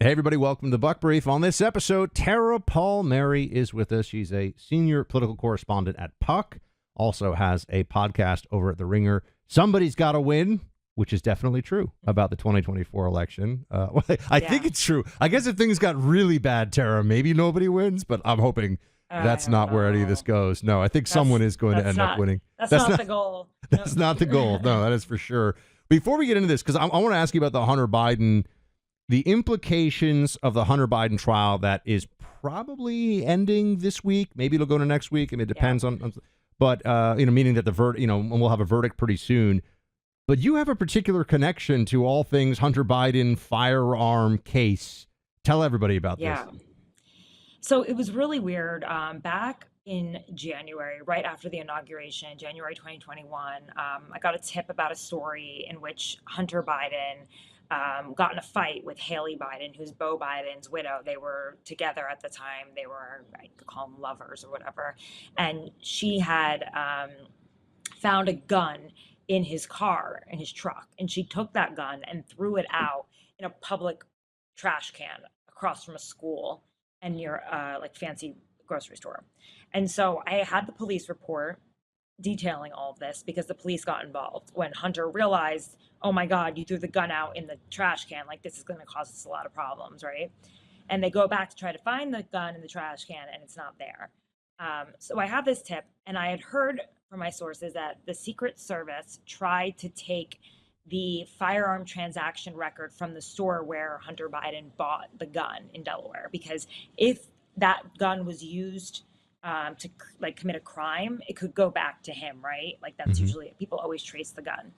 Hey, everybody, welcome to the Buck Brief. On this episode, Tara Palmeri is with us. She's a senior political correspondent at Puck, also has a podcast over at The Ringer. Somebody's got to win, which is definitely true about the 2024 election. I think it's true. I guess if things got really bad, Tara, maybe nobody wins, but I'm hoping that's not where any of this goes. No, I think someone is going to end up winning. That's not the goal. That's not the goal. No, that is for sure. Before we get into this, because I want to ask you about the Hunter Biden, the implications of the Hunter Biden trial that is probably ending this week. Maybe it'll go to next week. I mean, it depends on, but meaning that the verdict, and we'll have a verdict pretty soon. But you have a particular connection to all things Hunter Biden firearm case. Tell everybody about this. So it was really weird. Back in January, right after the inauguration, January 2021, I got a tip about a story in which Hunter Biden got in a fight with Haley Biden, who's Beau Biden's widow. They were together at the time. They were, I could call them lovers or whatever. And she had found a gun in his car, in his truck. And she took that gun and threw it out in a public trash can across from a school and near fancy grocery store. And so I had the police report detailing all of this because the police got involved when Hunter realized, oh my God, you threw the gun out in the trash can. Like, this is going to cause us a lot of problems, right? And they go back to try to find the gun in the trash can, and it's not there. So I have this tip, and I had heard from my sources that the Secret Service tried to take the firearm transaction record from the store where Hunter Biden bought the gun in Delaware, because if that gun was used to commit a crime, it could go back to him, right? Like, that's usually, people always trace the gun.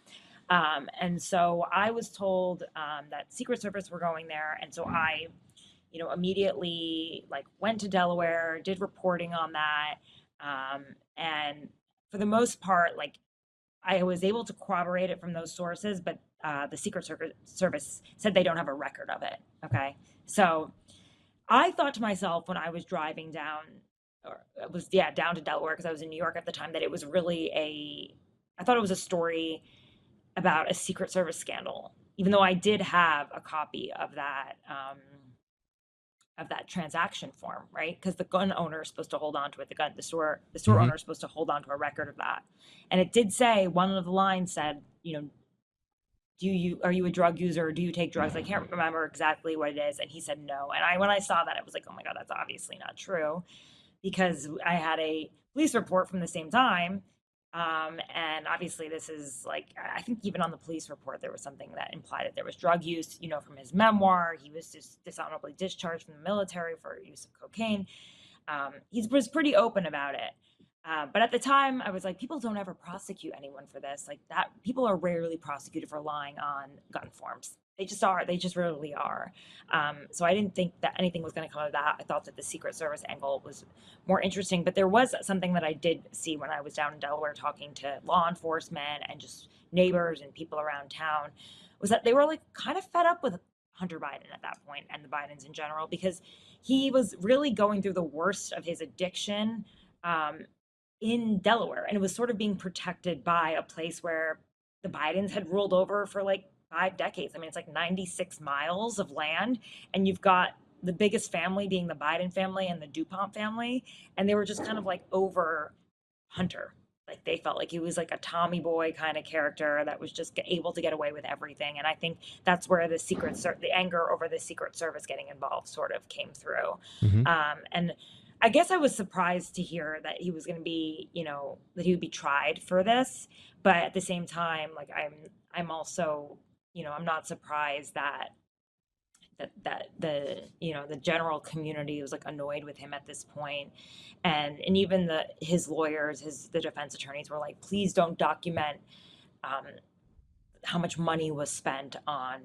And so I was told that Secret Service were going there. And so I, immediately went to Delaware, did reporting on that. And for the most part, I was able to corroborate it from those sources, but the Secret Service said they don't have a record of it. Okay. So I thought to myself when I was driving down, down to Delaware, because I was in New York at the time, that it was really I thought it was a story about a Secret Service scandal, even though I did have a copy of that transaction form, right? Because the gun owner is supposed to hold on to it. The store owner is supposed to hold on to a record of that. And it did say, one of the lines said, are you a drug user? Do you take drugs? I can't remember exactly what it is. And he said no. And when I saw that, I was like, oh my God, that's obviously not true, because I had a police report from the same time. And obviously this is I think even on the police report, there was something that implied that there was drug use, from his memoir. He was just dishonorably discharged from the military for use of cocaine. He was pretty open about it. But at the time I was like, people don't ever prosecute anyone for this. Like, that, people are rarely prosecuted for lying on gun forms. They just are. They just rarely are. So I didn't think that anything was going to come of that. I thought that the Secret Service angle was more interesting. But there was something that I did see when I was down in Delaware talking to law enforcement and just neighbors and people around town, was that they were kind of fed up with Hunter Biden at that point, and the Bidens in general, because he was really going through the worst of his addiction in Delaware. And it was sort of being protected by a place where the Bidens had ruled over for 5 decades. I mean, it's 96 miles of land, and you've got the biggest family being the Biden family and the DuPont family. And they were just kind of over Hunter. They felt like he was a Tommy boy kind of character that was just able to get away with everything. And I think that's where the anger over the Secret Service getting involved sort of came through. And I guess I was surprised to hear that he was going to be, that he would be tried for this. But at the same time, I'm also, I'm not surprised that the general community was annoyed with him at this point. And even his lawyers, the defense attorneys were like, please don't document how much money was spent on,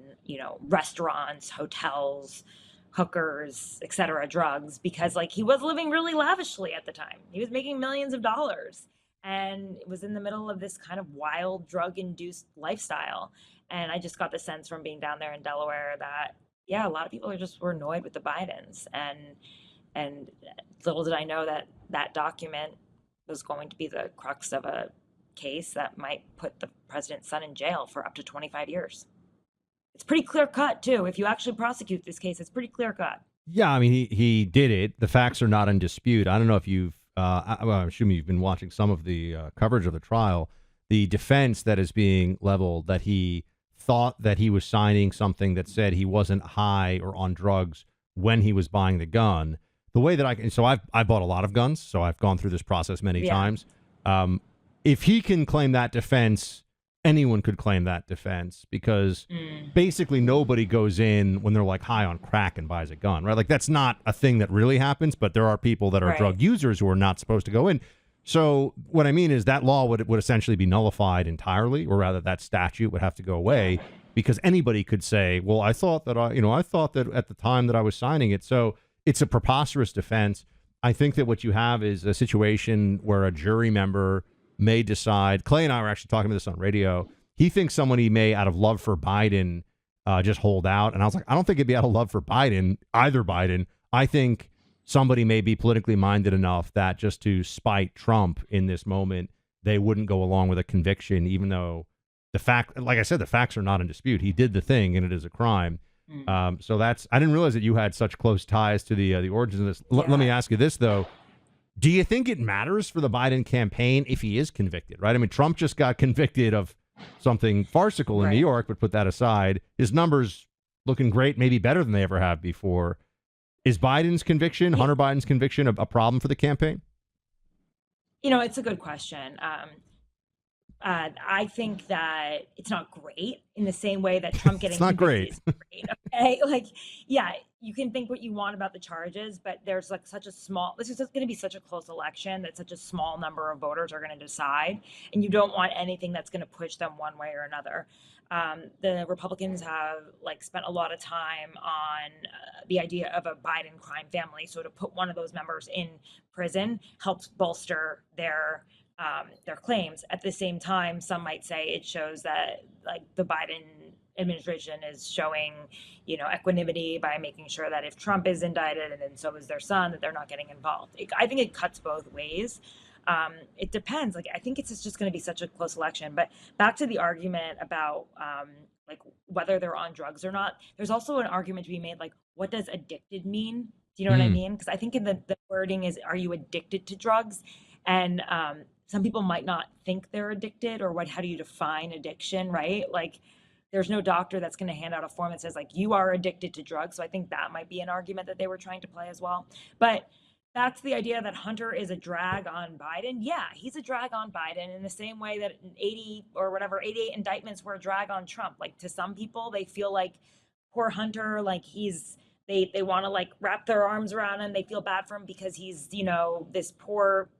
restaurants, hotels, hookers, etc., drugs, because he was living really lavishly at the time. He was making millions of dollars and was in the middle of this kind of wild drug-induced lifestyle. And I just got the sense from being down there in Delaware that, a lot of people were annoyed with the Bidens. And little did I know that document was going to be the crux of a case that might put the president's son in jail for up to 25 years. It's pretty clear cut too. If you actually prosecute this case, it's pretty clear cut. Yeah, I mean, he did it. The facts are not in dispute. I don't know if you've, I'm assuming you've been watching some of the coverage of the trial. The defense that is being leveled, that he thought that he was signing something that said he wasn't high or on drugs when he was buying the gun. The way that I bought a lot of guns, so I've gone through this process many times. If he can claim that defense, anyone could claim that defense, because basically nobody goes in when they're like high on crack and buys a gun, right? Like, that's not a thing that really happens, but there are people that are drug users who are not supposed to go in. So what I mean is that law would essentially be nullified entirely, or rather that statute would have to go away, because anybody could say, well, I thought that I thought that at the time that I was signing it. So it's a preposterous defense. I think that what you have is a situation where a jury member may decide. Clay and I were actually talking about this on radio. He thinks somebody may, out of love for Biden, just hold out. And I was like, I don't think it'd be out of love for Biden, either Biden. I think somebody may be politically minded enough that just to spite Trump in this moment, they wouldn't go along with a conviction, even though the fact, like I said, the facts are not in dispute. He did the thing, and it is a crime. So that's, I didn't realize that you had such close ties to the origins of this. Let me ask you this, though. Do you think it matters for the Biden campaign if he is convicted, right? I mean, Trump just got convicted of something farcical in New York, but put that aside. His numbers looking great, maybe better than they ever have before. Is Biden's conviction, Hunter Biden's conviction, a problem for the campaign? It's a good question. I think that it's not great in the same way that Trump getting it's not great. Is great. Okay, like, yeah, you can think what you want about the charges, but there's like such a small. This is going to be such a close election that such a small number of voters are going to decide, and you don't want anything that's going to push them one way or another. The Republicans have spent a lot of time on the idea of a Biden crime family. So to put one of those members in prison helps bolster their claims. At the same time, some might say it shows that the Biden administration is showing, equanimity by making sure that if Trump is indicted and then so is their son, that they're not getting involved. I think it cuts both ways. It depends. I think it's just going to be such a close election. But back to the argument about whether they're on drugs or not, there's also an argument to be made, what does addicted mean? Do you know what I mean? Because I think in the wording is, are you addicted to drugs? And some people might not think they're addicted, or how do you define addiction, right? There's no doctor that's going to hand out a form that says you are addicted to drugs. So I think that might be an argument that they were trying to play as well. But back to the idea that Hunter is a drag on Biden. Yeah, he's a drag on Biden in the same way that 88 indictments were a drag on Trump. To some people, they feel like poor Hunter, they want to wrap their arms around him. They feel bad for him because he's, this poor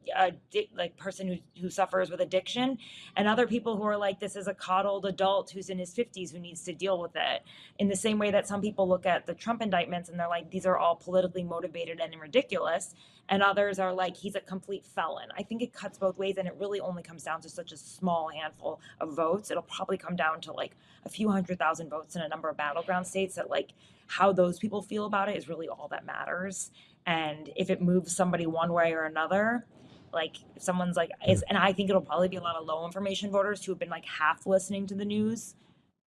person who suffers with addiction. And other people who are this is a coddled adult who's in his 50s who needs to deal with it. In the same way that some people look at the Trump indictments and they're these are all politically motivated and ridiculous. And others are he's a complete felon. I think it cuts both ways, and it really only comes down to such a small handful of votes. It'll probably come down to a few 100,000 votes in a number of battleground states that how those people feel about it is really all that matters. And if it moves somebody one way or another, if someone's and I think it'll probably be a lot of low information voters who have been half listening to the news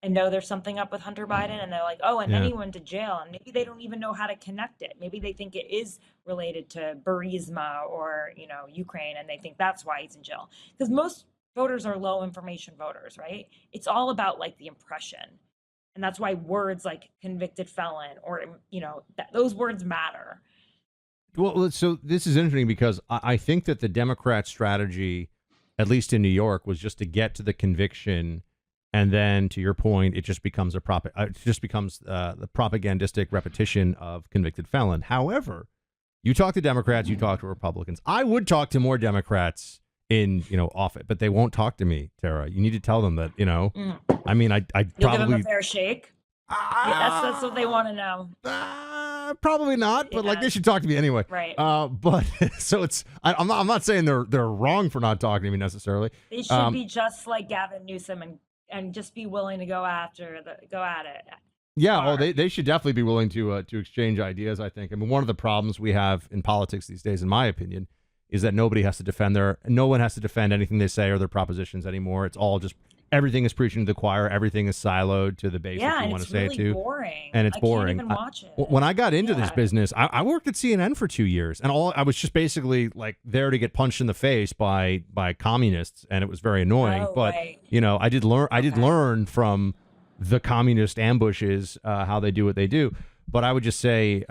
and know there's something up with Hunter Biden, and they're then he went to jail, and maybe they don't even know how to connect it. Maybe they think it is related to Burisma or Ukraine, and they think that's why he's in jail. Because most voters are low information voters, right? It's all about the impression. And that's why words like convicted felon or, those words matter. Well, so this is interesting because I think that the Democrat strategy, at least in New York, was just to get to the conviction. And then, to your point, it just becomes the propagandistic repetition of convicted felon. However, you talk to Democrats, you talk to Republicans. I would talk to more Democrats in office, but they won't talk to me, Tara. You need to tell them that I mean, I You'll probably give them a fair shake. That's what they want to know. Probably not, but they should talk to me anyway. Right. But so I'm not saying they're wrong for not talking to me necessarily. They should be just like Gavin Newsom and just be willing to go at it. Yeah, well, they should definitely be willing to exchange ideas, I think. I mean, one of the problems we have in politics these days, in my opinion, is that no one has to defend anything they say or their propositions anymore. It's all just everything is preaching to the choir. Everything is siloed to the base that Yeah, you and want to it's say it really to. boring. And it's I boring. can't even watch it. When I got into this Yeah. business, I worked at CNN for 2 years, and I was just basically like there to get punched in the face by communists, and it was very annoying. Oh, But right. I did learn. I did Okay. learn from the communist ambushes how they do what they do. But I would just say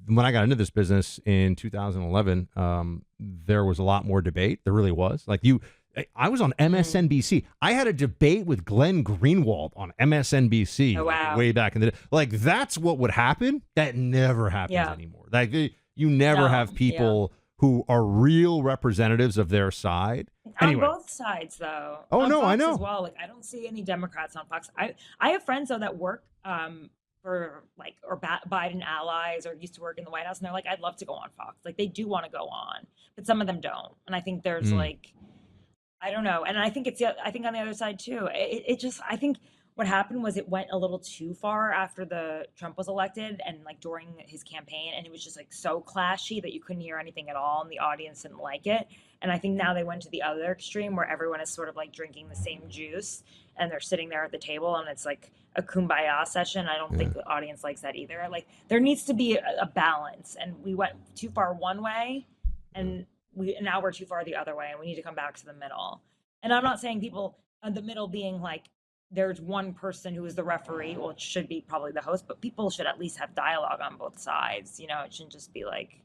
when I got into this business in 2011, there was a lot more debate. There really was. Like I was on MSNBC. I had a debate with Glenn Greenwald on MSNBC Oh, wow. way back in the day. Like, that's what would happen. That never happens anymore. Like, you never No, have people who are real representatives of their side. Anyway. On both sides, though. Oh, on no, Fox I know. as well. Like, I don't see any Democrats on Fox. I have friends though that work for like Biden allies or used to work in the White House, and they're like, I'd love to go on Fox. Like, they do want to go on, but some of them don't. And I think there's like, I don't know. And I think I think on the other side too, I think what happened was it went a little too far after Trump was elected and like during his campaign. And it was just like so clashy that you couldn't hear anything at all. And the audience didn't like it. And I think now they went to the other extreme where everyone is sort of like drinking the same juice and they're sitting there at the table and it's like a kumbaya session. I don't think the audience likes that either. Like there needs to be a balance, and we went too far one way and now we're too far the other way, and we need to come back to the middle. And I'm not saying people the middle being like there's one person who is the referee. Well, it should be probably the host, but people should at least have dialogue on both sides. You know, it shouldn't just be like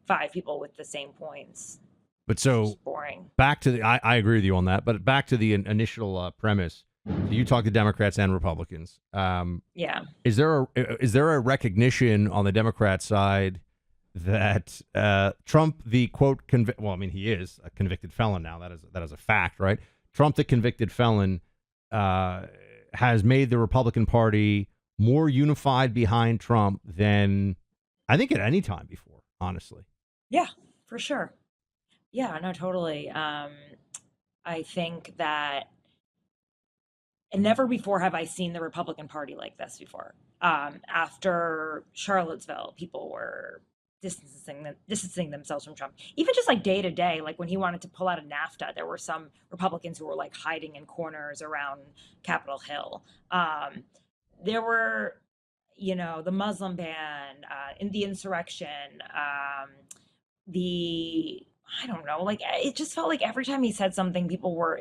5 people with the same points. But so It's boring. Back to I agree with you on that. But back to the initial premise. So you talk to Democrats and Republicans. Yeah. Is there a recognition on the Democrat side that Trump, the quote, well, I mean, he is a convicted felon now. That is a fact, right? Trump, the convicted felon, has made the Republican Party more unified behind Trump than I think at any time before, honestly. Yeah, for sure. Yeah, no, totally. I think that and never before have I seen the Republican Party like this before. After Charlottesville, people were distancing themselves from Trump. Even just like day to day, like when he wanted to pull out of NAFTA, there were some Republicans who were like hiding in corners around Capitol Hill. There were, the Muslim ban, in the insurrection, I don't know, like it just felt like every time he said something,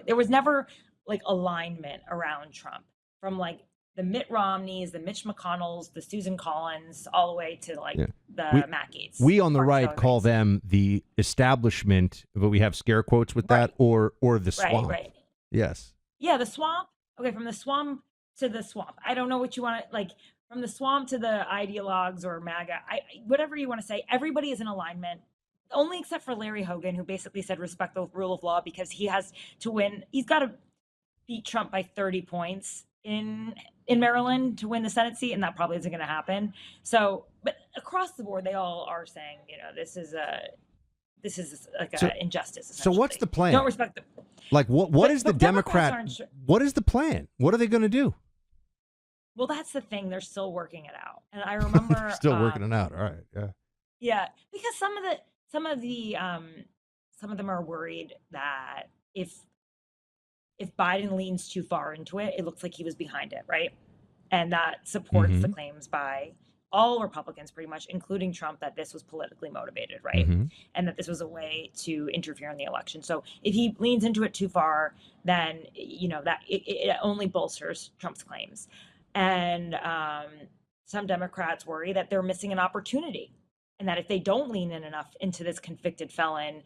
there was never like alignment around Trump, from like the Mitt Romneys, the Mitch McConnells, the Susan Collins, all the way to like the Matt Gaetz. We on the right call them the establishment, but we have scare quotes with that, or the swamp. Right. Yes. Yeah, the swamp. Okay, from the swamp to the swamp. I don't know what you want to like. From the swamp to the ideologues or MAGA, whatever you want to say, everybody is in alignment. Only except for Larry Hogan, who basically said respect the rule of law because he has to win. He's got to beat Trump by 30 points in Maryland to win the Senate seat, and that probably isn't going to happen. So, but across the board, they all are saying, this is like an injustice. So what's the plan? Don't respect the like what is the Democrat? What is the plan? What are they going to do? Well, that's the thing. They're still working it out, and I remember still working it out. All right, yeah, because some of them are worried that if Biden leans too far into it, it looks like he was behind it, right? And that supports the claims by all Republicans, pretty much, including Trump, that this was politically motivated, right? And that this was a way to interfere in the election. So if he leans into it too far, then that it only bolsters Trump's claims. And some Democrats worry that they're missing an opportunity, and that if they don't lean in enough into this convicted felon,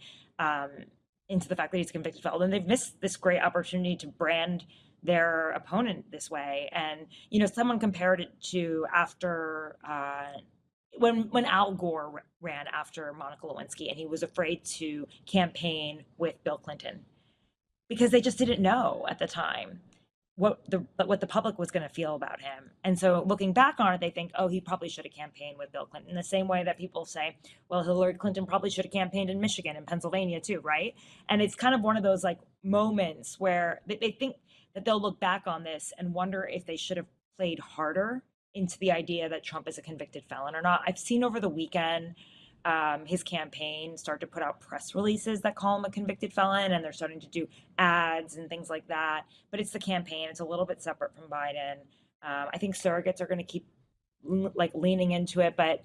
into the fact that he's a convicted felon, then they've missed this great opportunity to brand their opponent this way. And, someone compared it to after when Al Gore ran after Monica Lewinsky, and he was afraid to campaign with Bill Clinton because they just didn't know at the time what the public was going to feel about him. And so looking back on it, they think, oh, he probably should have campaigned with Bill Clinton, in the same way that people say, well, Hillary Clinton probably should have campaigned in Michigan and Pennsylvania too, right? And it's kind of one of those like moments where they think that they'll look back on this and wonder if they should have played harder into the idea that Trump is a convicted felon or not. I've seen over the weekend his campaign start to put out press releases that call him a convicted felon, and they're starting to do ads and things like that. But it's the campaign. It's a little bit separate from Biden. I think surrogates are going to keep like leaning into it, but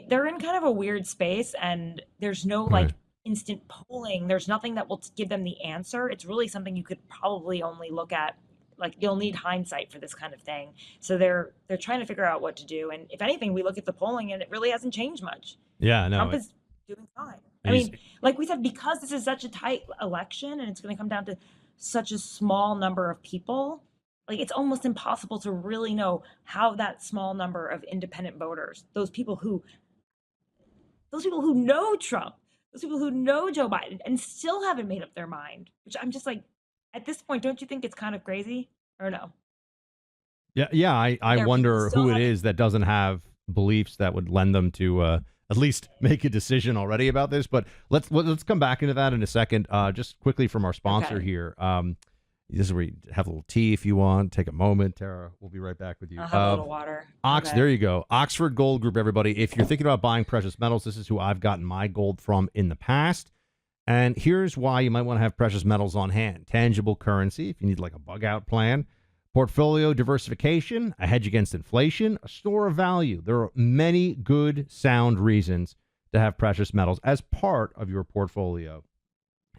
they're in kind of a weird space, and there's no like instant polling. There's nothing that will give them the answer. It's really something you could probably only look at. Like, you'll need hindsight for this kind of thing. So they're trying to figure out what to do. And if anything, we look at the polling and it really hasn't changed much. Yeah, no. Trump is doing fine. I mean, like we said, because this is such a tight election and it's going to come down to such a small number of people, like it's almost impossible to really know how that small number of independent voters, those people who know Trump, those people who know Joe Biden and still haven't made up their mind, which I'm just like, at this point, don't you think it's kind of crazy or no? Yeah. I wonder who it is that doesn't have beliefs that would lend them to at least make a decision already about this. But let's come back into that in a second. Just quickly from our sponsor here. This is where you have a little tea if you want. Take a moment, Tara. We'll be right back with you. I'll have a little water. There you go. Oxford Gold Group, everybody. If you're thinking about buying precious metals, this is who I've gotten my gold from in the past. And here's why you might want to have precious metals on hand. Tangible currency, if you need like a bug out plan. Portfolio diversification, a hedge against inflation, a store of value. There are many good, sound reasons to have precious metals as part of your portfolio.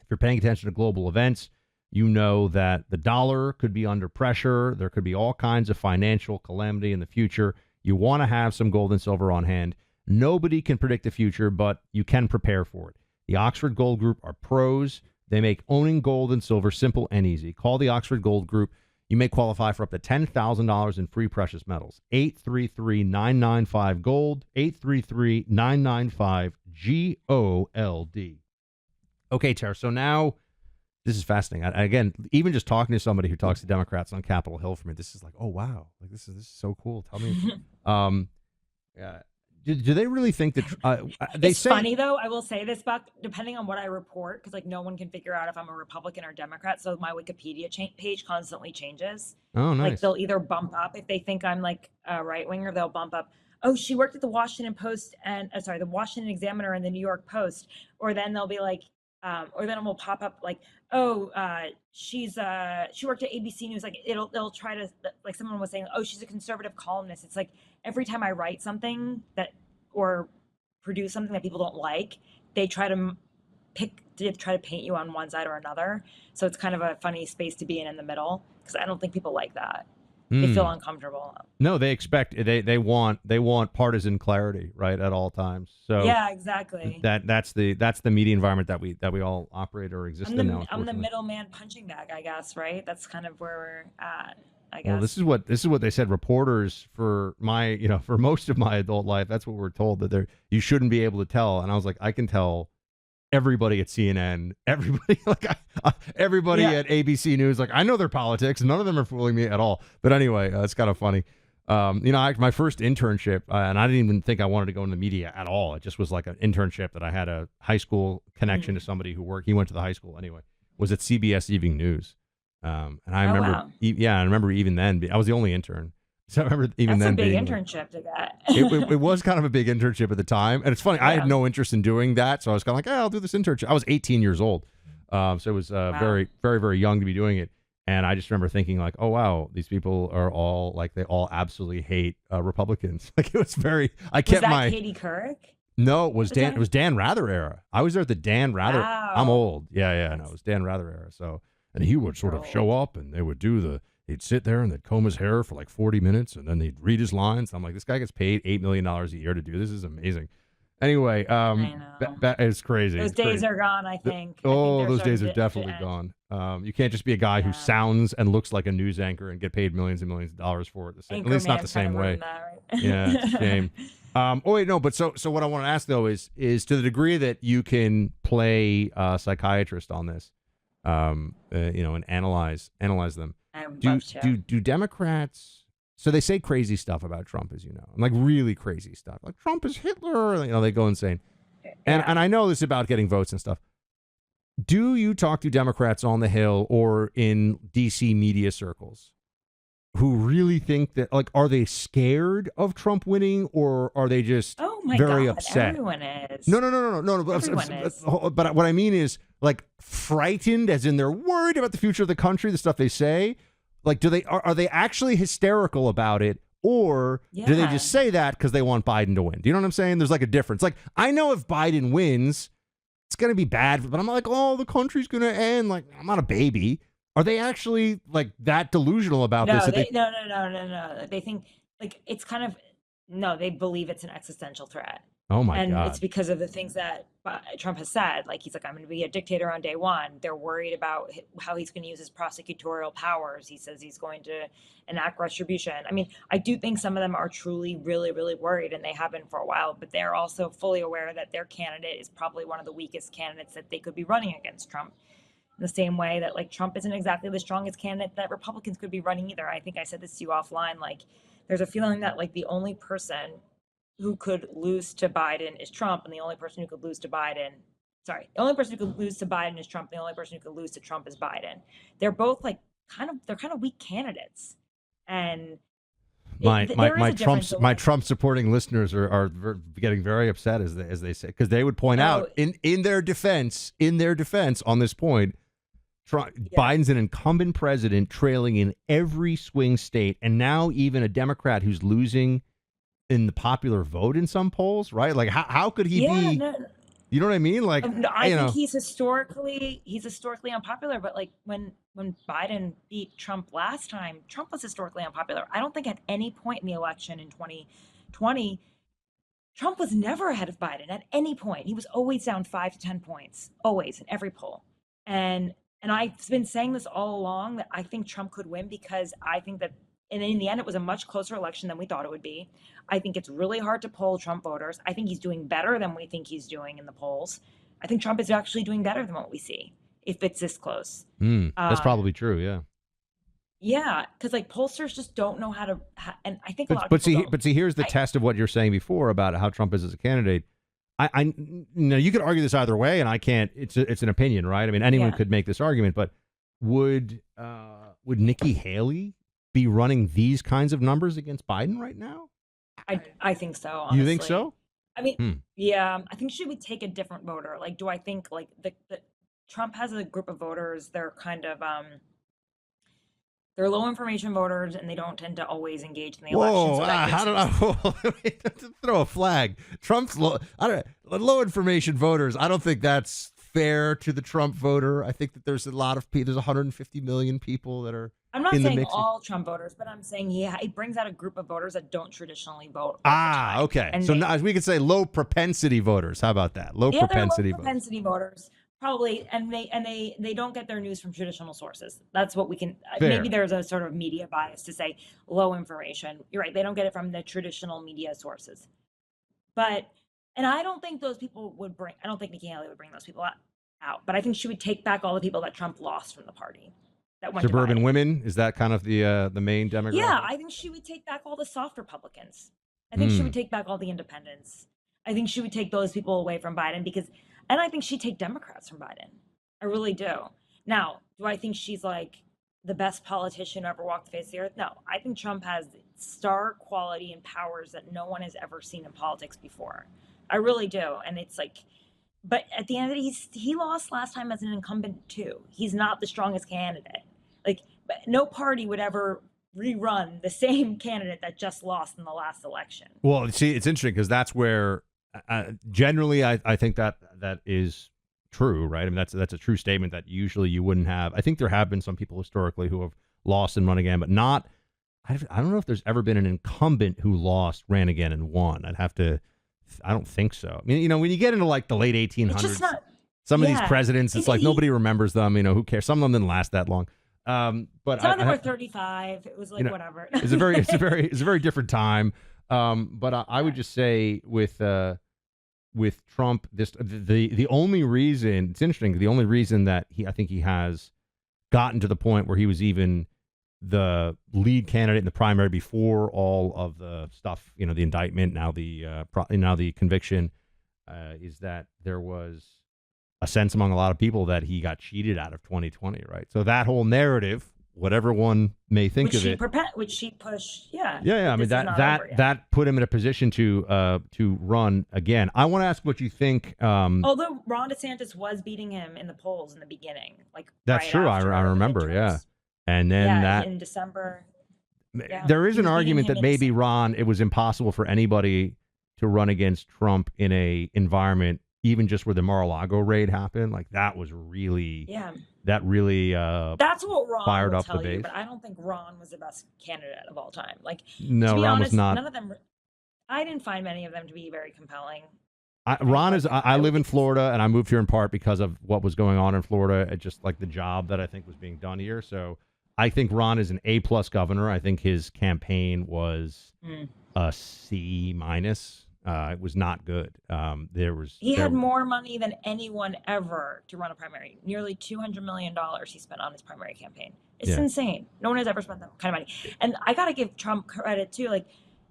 If you're paying attention to global events, you know that the dollar could be under pressure. There could be all kinds of financial calamity in the future. You want to have some gold and silver on hand. Nobody can predict the future, but you can prepare for it. The Oxford Gold Group are pros. They make owning gold and silver simple and easy. Call the Oxford Gold Group. You may qualify for up to $10,000 in free precious metals. 833-995-GOLD. 833-995-GOLD. Okay, Tara. So now, this is fascinating. Again, even just talking to somebody who talks to Democrats on Capitol Hill for me, this is like, oh, wow. Like, this is so cool. Tell me. Do they really think that it's funny though? I will say this, Buck, depending on what I report, because like no one can figure out if I'm a Republican or Democrat, so my Wikipedia page constantly changes. Oh, nice. Like they'll either bump up if they think I'm like a right winger, they'll bump up, oh, she worked at the Washington Post and the Washington Examiner and the New York Post, or then they'll be like, or then it will pop up like, oh, she worked at ABC News. Like they'll try to, like someone was saying, oh, she's a conservative columnist. It's like every time I write something that or produce something that people don't like, they try to paint you on one side or another. So it's kind of a funny space to be in the middle, because I don't think people like that. They feel uncomfortable. No, they expect they want partisan clarity, right, at all times. So yeah, exactly. That's the media environment that we all operate or exist in now. I'm the middleman punching bag, I guess, right? That's kind of where we're at, I guess. Well, this is what they said. Reporters for most of my adult life, that's what we're told, that you shouldn't be able to tell. And I was like, I can tell everybody at CNN, everybody everybody at ABC News, like I know their politics. None of them are fooling me at all. But anyway, it's kind of funny. My first internship, and I didn't even think I wanted to go into the media at all. It just was like an internship that I had a high school connection to somebody who worked. He went to the high school anyway. Was at CBS Evening News. And I remember, I remember even then, I was the only intern. So I remember even That's then a big being internship to get. it was kind of a big internship at the time. And it's funny, I had no interest in doing that. So I was kind of like, I'll do this internship. I was 18 years old. So it was very, very, very young to be doing it. And I just remember thinking like, oh, wow, these people are all like, they all absolutely hate Republicans. Like it was very, Was that Katie Couric? No, it was Dan Rather era. I was there at the Dan Rather. Wow. I'm old. Yeah. No, it was Dan Rather era. So, and he would sort of show up and they would he'd sit there and they'd comb his hair for like 40 minutes and then they'd read his lines. I'm like, this guy gets paid $8 million a year to do this. This is amazing. Anyway, it's crazy. Those days are gone, I think. Those days are definitely gone. You can't just be a guy who sounds and looks like a news anchor and get paid millions and millions of dollars for it. At least not the same way. That, right? Yeah, it's a shame. So what I want to ask though is to the degree that you can play psychiatrist on this, and analyze them. Do Democrats? So they say crazy stuff about Trump, as you know, like really crazy stuff, like Trump is Hitler. They go insane. And I know this is about getting votes and stuff. Do you talk to Democrats on the Hill or in DC media circles who really think that, like, are they scared of Trump winning, or are they just my very God, upset. everyone is. No. Everyone is. But what I mean is, like, frightened, as in they're worried about the future of the country, the stuff they say. Like, are they actually hysterical about it, or do they Yeah. just say that because they want Biden to win? Do you know what I'm saying? There's like a difference. Like, I know if Biden wins, it's going to be bad, but I'm not like, oh, the country's going to end. Like, I'm not a baby. Are they actually like that delusional about this? No. They think like it's kind of no. They believe it's an existential threat, Oh my and God. it's because of the things that Trump has said. Like he's like, I'm going to be a dictator on day one. They're worried about how he's going to use his prosecutorial powers. He says he's going to enact retribution. I mean, I do think some of them are truly, really, really worried, and they have been for a while. But they're also fully aware that their candidate is probably one of the weakest candidates that they could be running against Trump. In the same way that like Trump isn't exactly the strongest candidate that Republicans could be running either. I think I said this to you offline. Like there's a feeling that like the only person who could lose to Biden is Trump, and the only person who could lose to Biden, the only person who could lose to Biden is Trump. The only person who could lose to Trump is Biden. They're both like they're kind of weak candidates, and my Trump supporting listeners are getting very upset as they say, because they would point out in their defense on this point. Biden's an incumbent president trailing in every swing state, and now even a Democrat who's losing in the popular vote in some polls, right? Like how could he be? No. You know what I mean? Like I think he's historically unpopular, but like when Biden beat Trump last time, Trump was historically unpopular. I don't think at any point in the election in 2020 Trump was never ahead of Biden at any point. He was always down 5 to 10 points, always in every poll. And I've been saying this all along that I think Trump could win because I think that, and in the end, it was a much closer election than we thought it would be. I think it's really hard to poll Trump voters. I think he's doing better than we think he's doing in the polls. I think Trump is actually doing better than what we see if it's this close. That's probably true, yeah. Yeah, because like pollsters just don't know how to, and I think a lot of people don't. But see, here's the test of what you're saying before about how Trump is as a candidate. I you could argue this either way, and I can't. It's an opinion, right? I mean, anyone could make this argument, but would Nikki Haley be running these kinds of numbers against Biden right now? I think so. Honestly. You think so? I mean, yeah, I think she would take a different voter. Like, do I think like the Trump has a group of voters? They're kind of they're low information voters, and they don't tend to always engage in the election. So throw a flag. Trump's low information voters. I don't think that's fair to the Trump voter. I think that there's a lot of people. There's 150 million people that are. I'm not saying all Trump voters, but I'm saying he brings out a group of voters that don't traditionally vote. Okay. And so we could say low propensity voters. How about that? Low propensity voters. Probably, and they don't get their news from traditional sources. That's what we can. Fair. Maybe there's a sort of media bias to say low information. You're right; they don't get it from the traditional media sources. And I don't think those people would bring. I don't think Nikki Haley would bring those people out. But I think she would take back all the people that Trump lost from the party. That went suburban women. Is that kind of the main demographic? Yeah, I think she would take back all the soft Republicans. I think she would take back all the independents. I think she would take those people away from Biden and I think she'd take Democrats from Biden. I really do. Now, do I think she's like the best politician who ever walked the face of the earth? No. I think Trump has star quality and powers that no one has ever seen in politics before. I really do. And it's like, but at the end of the day, he lost last time as an incumbent too. He's not the strongest candidate. Like, no party would ever rerun the same candidate that just lost in the last election. Well, see, it's interesting because that's where generally I think that is true, right? I mean, that's a true statement that usually you wouldn't have. I think there have been some people historically who have lost and run again, but not. I don't know if there's ever been an incumbent who lost, ran again, and won. I don't think so. I mean, when you get into like the late 1800s, some of these presidents, it's like nobody remembers them. Who cares? Some of them didn't last that long. But some of them were 35. It was like whatever. It's a very different time. But I would just say with Trump, the only reason it's interesting, the only reason that I think he has gotten to the point where he was even the lead candidate in the primary before all of the stuff, the indictment, now the conviction, is that there was a sense among a lot of people that he got cheated out of 2020, right? So that whole narrative, whatever one may think of it. Which she pushed, Yeah. I this mean is not over yet. that put him in a position to run again. I want to ask what you think. Although Ron DeSantis was beating him in the polls in the beginning, like That's right true. I after the remember. Yeah, midterms. and then in December. Yeah, there is he an was beating argument him that in maybe December. Ron, it was impossible for anybody to run against Trump in a environment, even just where the Mar-a-Lago raid happened. Like that was really, That's what Ron fired will up the tell you, base. but I don't think Ron was the best candidate of all time. Like, No, to be Ron was honest, not. none of them. I didn't find many of them to be very compelling. Ron is. I live in Florida, and I moved here in part because of what was going on in Florida. It just like the job that I think was being done here. So I think Ron is an A+ governor. I think his campaign was a C-. It was not good. He had more money than anyone ever to run a primary. Nearly $200 million he spent on his primary campaign. It's insane. No one has ever spent that kind of money. And I got to give Trump credit too. Like,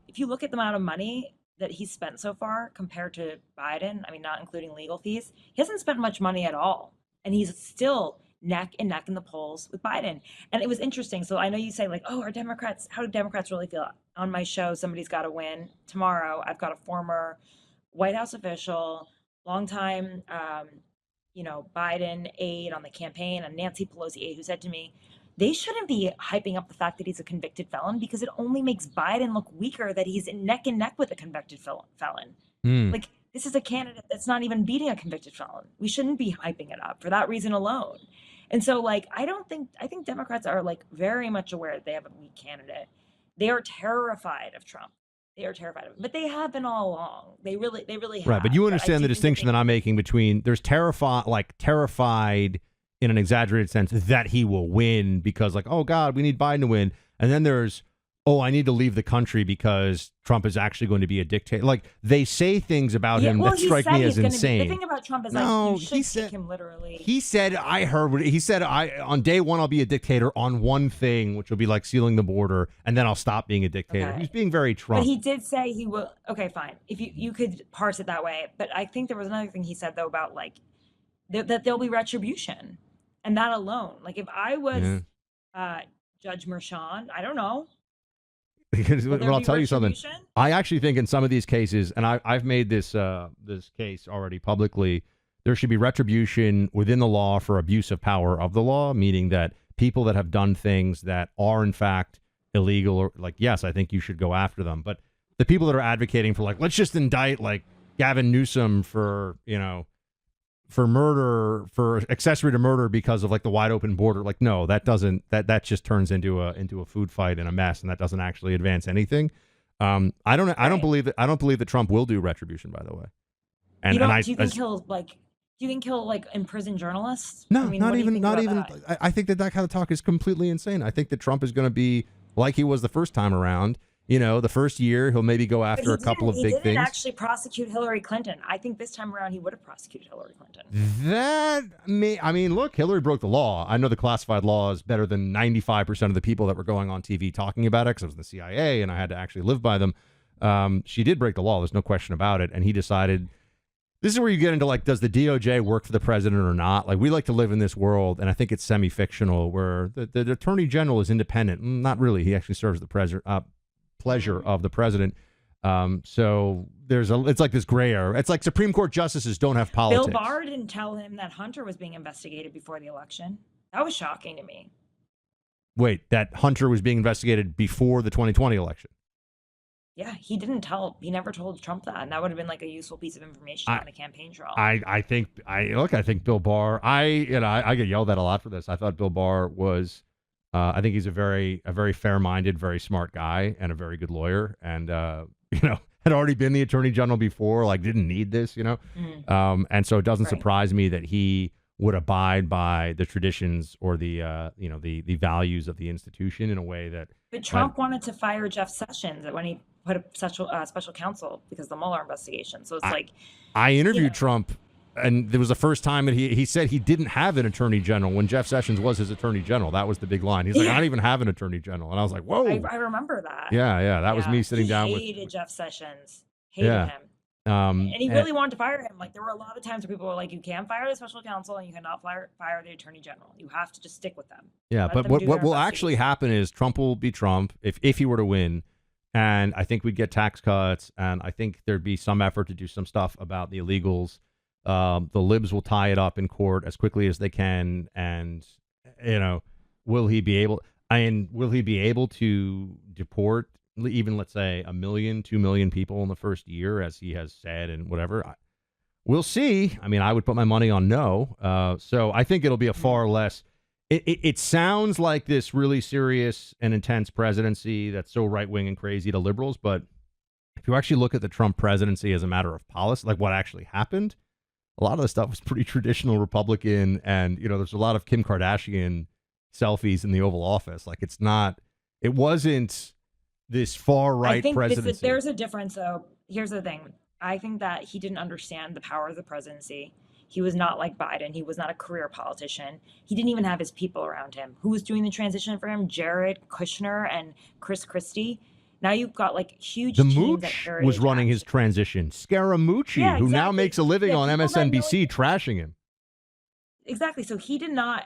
if you look at the amount of money that he's spent so far compared to Biden, I mean, not including legal fees, he hasn't spent much money at all. And he's still neck and neck in the polls with Biden. And it was interesting. So I know you say like, oh, how do Democrats really feel? On my show, Somebody's Got to Win tomorrow, I've got a former White House official, longtime, Biden aide on the campaign, and Nancy Pelosi aide, who said to me, they shouldn't be hyping up the fact that he's a convicted felon because it only makes Biden look weaker that he's neck and neck with a convicted felon. Like, this is a candidate that's not even beating a convicted felon. We shouldn't be hyping it up for that reason alone. And so, like, I think Democrats are, like, very much aware that they have a weak candidate. They are terrified of Trump. They are terrified of him. But they have been all along. They really have. Right, but you understand the distinction that I'm making between there's terrified in an exaggerated sense that he will win because, like, oh, God, we need Biden to win. And then there's, oh, I need to leave the country because Trump is actually going to be a dictator. Like, they say things about him that strike me as insane. The thing about Trump is, like, you should take him literally. He said, on day one, I'll be a dictator on one thing, which will be like sealing the border, and then I'll stop being a dictator. Okay. He's being very Trump. But he did say he will. Okay, fine. If you could parse it that way. But I think there was another thing he said, though, about, like, that there'll be retribution. And that alone. Like, if I was Judge Merchan, I don't know. Because I'll tell you something. I actually think in some of these cases, and I've made this case already publicly, there should be retribution within the law for abuse of power of the law, meaning that people that have done things that are in fact illegal, or like, yes, I think you should go after them. But the people that are advocating for, like, let's just indict like Gavin Newsom for murder, for accessory to murder because of, like, the wide open border. Like, no, that just turns into a food fight and a mess, and that doesn't actually advance anything. I don't believe that Trump will do retribution, by the way. And do you think he'll imprison journalists? No, I mean, not even. I think that kind of talk is completely insane. I think that Trump is going to be like he was the first time around. The first year he'll maybe go after a couple of big things. He didn't actually prosecute Hillary Clinton. I think this time around he would have prosecuted Hillary Clinton. Look, Hillary broke the law. I know the classified law is better than 95% of the people that were going on TV talking about it, because I was in the CIA and I had to actually live by them. She did break the law. There's no question about it. And he decided, this is where you get into, like, does the DOJ work for the president or not? Like, we like to live in this world, and I think it's semi-fictional, where the attorney general is independent. Not really. He actually serves the pleasure of the president. So it's like this gray area. It's like Supreme Court justices don't have politics. Bill Barr didn't tell him that Hunter was being investigated before the election. That was shocking to me. Wait, that Hunter was being investigated before the 2020 election? Yeah, he never told Trump that, and that would have been like a useful piece of information on the campaign trail. I think Bill Barr, I get yelled at a lot for this. I thought Bill Barr was, I think he's a very fair-minded, very smart guy and a very good lawyer, and had already been the attorney general before, like, didn't need this, and so it doesn't surprise me that he would abide by the traditions or the values of the institution in a way that. But Trump wanted to fire Jeff Sessions when he put a special counsel because of the Mueller investigation. So it's I interviewed Trump, and it was the first time that he said he didn't have an attorney general when Jeff Sessions was his attorney general. That was the big line. He's like, I don't even have an attorney general. And I was like, whoa. I remember that. Yeah. That was me sitting down with. Hated Jeff Sessions. Hated him. And he And really wanted to fire him. Like, there were a lot of times where people were like, you can't fire the special counsel and you cannot fire the attorney general. You have to just stick with them. yeah, Let but them what do what their will actually investigation. happen is Trump will be Trump if he were to win, and I think we'd get tax cuts, and I think there'd be some effort to do some stuff about the illegals. The libs will tie it up in court as quickly as they can, and will he be able? Will he be able to deport even, let's say, 1 million, 2 million people in the first year, as he has said, and whatever? We'll see. I mean, I would put my money on no. So I think it'll be a far less. It sounds like this really serious and intense presidency that's so right wing and crazy to liberals, but if you actually look at the Trump presidency as a matter of policy, like what actually happened, a lot of the stuff was pretty traditional Republican, and there's a lot of Kim Kardashian selfies in the Oval Office. Like it wasn't this far I right think presidency. there's a difference, though. Here's the thing. I think that he didn't understand the power of the presidency. He was not like Biden. He was not a career politician. He didn't even have his people around him. Who was doing the transition for him? Jared Kushner and Chris Christie. Now you've got like huge The teams at Mooch was Heritage running his Action. transition. Scaramucci, Yeah, who now exactly. makes a living Yeah, on people that know MSNBC, trashing him. exactly. So he did not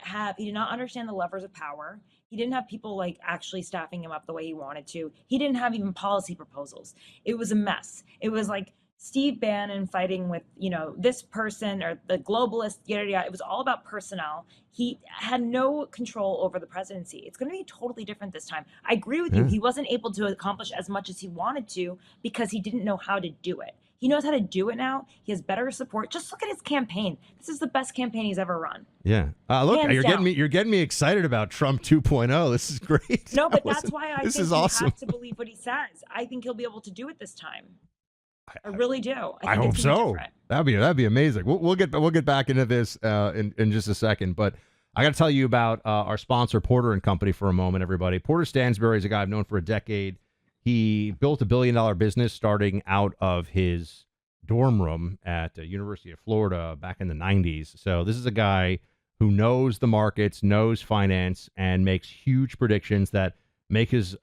understand the levers of power. He didn't have people like actually staffing him up the way he wanted to. He didn't have even policy proposals. It was a mess. It was like Steve Bannon fighting with, this person or the globalist, yada, yada. It was all about personnel. He had no control over the presidency. It's going to be totally different this time. I agree with you. Yeah. He wasn't able to accomplish as much as he wanted to because he didn't know how to do it. He knows how to do it now. He has better support. Just look at his campaign. This is the best campaign he's ever run. Yeah. Look, Hands down. you're getting me excited about Trump 2.0. This is great. No, but that's why I This think is you awesome. have to believe what he says. I think he'll be able to do it this time. I really do. I think hope it's gonna be so. different. That'd be amazing. We'll get back into this in just a second, but I got to tell you about our sponsor Porter and Company for a moment, everybody. Porter Stansberry is a guy I've known for a decade. He built $1 billion business starting out of his dorm room at the University of Florida back in the 90s. So this is a guy who knows the markets, knows finance, and makes huge predictions that make his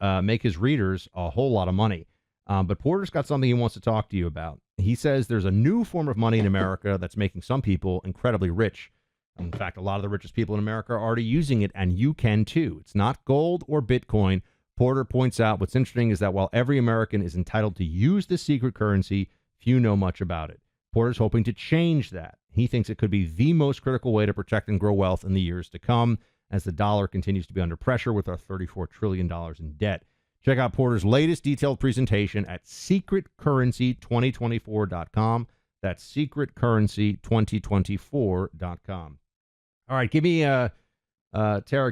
readers a whole lot of money. But Porter's got something he wants to talk to you about. He says there's a new form of money in America that's making some people incredibly rich. In fact, a lot of the richest people in America are already using it, and you can too. It's not gold or Bitcoin. Porter points out what's interesting is that while every American is entitled to use this secret currency, few know much about it. Porter's hoping to change that. He thinks it could be the most critical way to protect and grow wealth in the years to come as the dollar continues to be under pressure with our $34 trillion in debt. Check out Porter's latest detailed presentation at secretcurrency2024.com. That's secretcurrency2024.com. All right, give me Tara,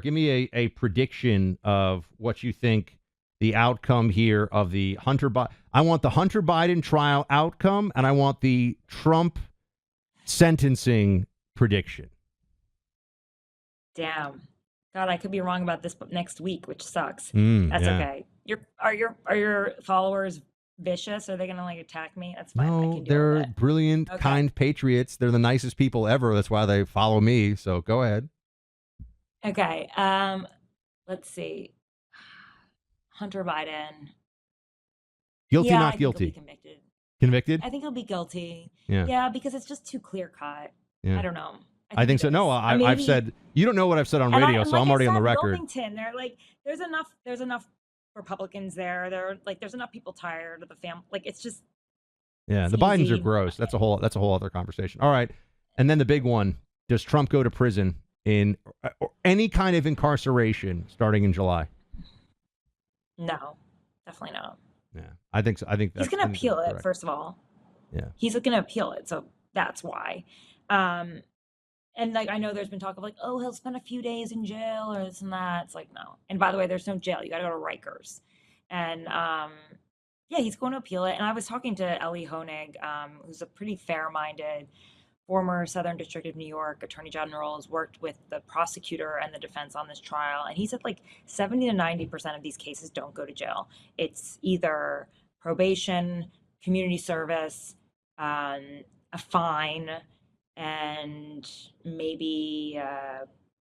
give me a prediction of what you think the outcome here of the I want the Hunter Biden trial outcome, and I want the Trump sentencing prediction. Damn. God, I could be wrong about this next week, which sucks. That's okay. Are your followers vicious? Are they gonna like attack me? That's fine. I No, can deal they're with it. brilliant, Okay. kind patriots. They're the nicest people ever. That's why they follow me. So go ahead. Okay. Let's see. Hunter Biden. Guilty, Yeah, I not think he'll be guilty. convicted. Convicted? I think he'll be guilty. Yeah. Yeah, because it's just too clear cut. Yeah. I don't know. I think it so. No, is. I've said, you don't know what I've said on And radio, so I'm already on the record. Wilmington, they're like, there's enough Republicans there. There's enough people tired of the family. Like, it's just. Yeah, the Bidens are gross. That's a whole other conversation. All right. And then the big one, does Trump go to prison in or any kind of incarceration starting in July? No, definitely not. Yeah, I think so. I think he's going to appeal it, first of all. Yeah. He's going to appeal it, so that's why. And like, I know there's been talk of like, oh, he'll spend a few days in jail or this and that. It's like, no. And by the way, there's no jail. You got to go to Rikers. And yeah, he's going to appeal it. And I was talking to Ellie Honig, who's a pretty fair-minded former Southern District of New York Attorney General, has worked with the prosecutor and the defense on this trial. And he said like 70 to 90% of these cases don't go to jail. It's either probation, community service, a fine, and maybe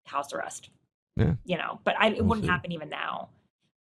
house arrest. Yeah. But it wouldn't happen even now.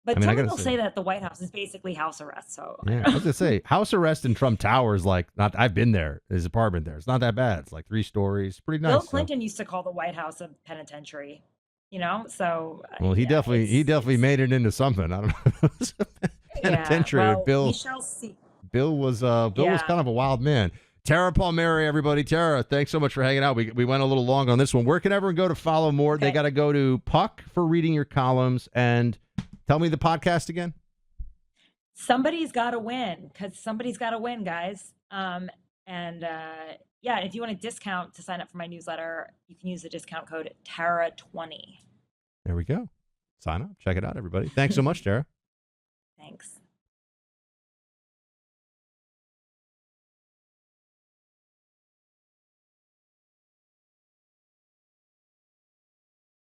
But I mean, I someone gotta will say, say that the White House is basically house arrest. So I yeah, don't I know. was gonna say house arrest in Trump Tower is like not. I've been there. His apartment there. It's not that bad. It's like 3 stories. Pretty Bill nice. So, Clinton used to call the White House a penitentiary. You know, so well, he yeah, definitely made it into something. I don't know. If it was a yeah. penitentiary. Well, we shall see. Bill was Yeah. kind of a wild man. Tara Palmeri, everybody. Tara, thanks so much for hanging out. We went a little long on this one. Where can everyone go to follow more? They Okay. got to go to Puck for reading your columns. And tell me the podcast again. Somebody's got to win, because somebody's got to win, guys. Yeah, if you want a discount to sign up for my newsletter, you can use the discount code Tara20. There we go. Sign up. Check it out, everybody. Thanks so much, Tara.